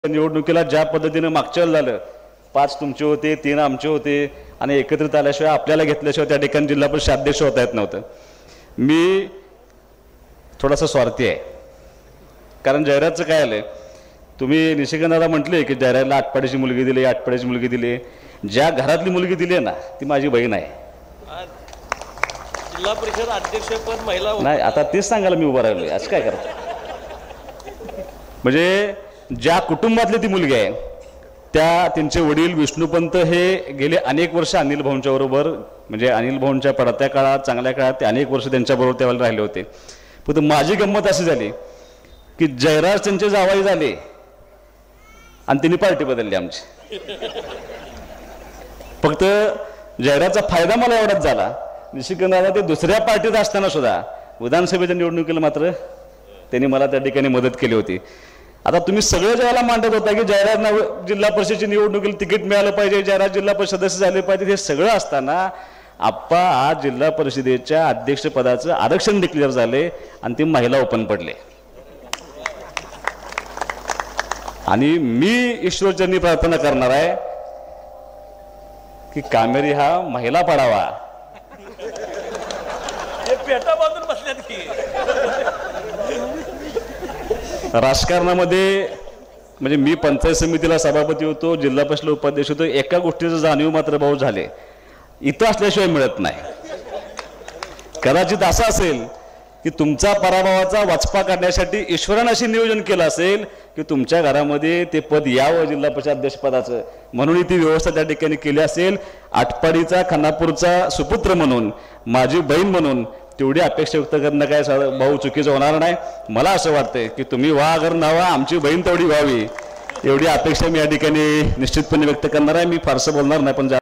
निवडणुकीला ज्या पद्धतीने मागच्या वेळेला झालं, 5 तुमचे होते, 3 आमचे होते आणि एकत्रित आल्याशिवाय आपल्याला घेतल्याशिवाय त्या ठिकाणी जिल्हा परिषद अध्यक्ष होता येत नव्हतं. मी थोडासा स्वार्थी आहे, कारण जाहिरातचं काय आलं, तुम्ही निशिगंधाला म्हटले की जाहिरातला आटपाडीची मुलगी दिली, आटपाडीची मुलगी दिली. ज्या घरातली मुलगी दिली आहे ना ती माझी बहीण आहे. जिल्हा परिषद अध्यक्षपद महिला नाही, आता तेच सांगायला मी उभा राहिलोय. असं काय करतो, म्हणजे ज्या कुटुंबातली ती मुलगी आहे त्यांचे वडील विष्णुपंत हे गेले अनेक वर्ष अनिल भाऊंच्या बरोबर, म्हणजे अनिल भाऊंच्या पडत्या काळात, चांगल्या काळात ते अनेक वर्ष त्यांच्याबरोबर त्यावेळेला राहिले होते. पण माझी गंमत अशी झाली की जयराज त्यांचे जावाई झाले आणि त्यांनी पार्टी बदलली आमची. फक्त जयराजचा फायदा मला एवढाच झाला, निशिगंधाला ते दुसऱ्या पार्टीत असताना सुद्धा विधानसभेच्या निवडणुकीला मात्र त्यांनी मला त्या ठिकाणी मदत केली होती. आता तुम्ही सगळं ज्याला मांडत होता की जयराज जिल्हा परिषदेची निवडणुकीला तिकीट मिळालं पाहिजे, जयराज जिल्हा परिषद सदस्य झाले पाहिजे, हे सगळं असताना आप्पा आज जिल्हा परिषदेच्या अध्यक्षपदाचं आरक्षण डिक्लेअर झाले आणि ते महिला ओपन पडले. आणि मी ईश्वरचरणी प्रार्थना करणार आहे की कामेरी हा महिला पडावा. पेटा बांधून बसल्यात की राजकारणामध्ये, म्हणजे मी पंचायत समितीला सभापती होतो, जिल्हा परिषद उपाध्यक्ष होतो, एका गोष्टीचं जाणीव मात्र भाऊ झाले, इथं असल्याशिवाय मिळत नाही. कदाचित असं असेल की तुमचा पराभवाचा वचपा काढण्यासाठी ईश्वरानं अशी नियोजन केलं असेल की तुमच्या घरामध्ये ते पद यावं जिल्हा परिषद अध्यक्षपदाचं, म्हणून ती व्यवस्था त्या ठिकाणी केली असेल. आटपाडीचा खानापूरचा सुपुत्र म्हणून, माझी बहीण म्हणून तेवढी अपेक्षा व्यक्त करणं काय भाऊ चुकीचं होणार नाही. मला असं वाटतंय की तुम्ही व्हा अगर नावा, आमची बहीण तेवढी व्हावी, एवढी अपेक्षा मी या ठिकाणी निश्चितपणे व्यक्त करणार आहे. मी फारसं बोलणार नाही, पण